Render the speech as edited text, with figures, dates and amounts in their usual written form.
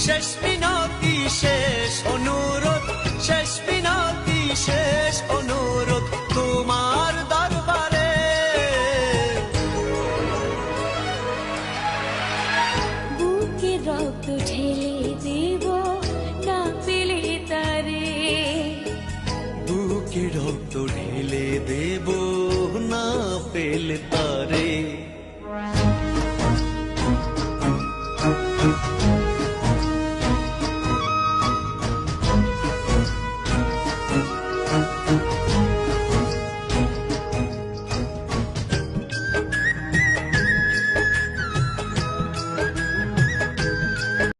শেষ মিনতি শেষ অনুরোধ, শেষ মিনতি শেষ অনুরোধ তোমার দরবারে। বুকে রক্ত ঢেলে দেব না পেলে তারে, বুকে রক্ত ঢেলে দেব না পেলে তারে।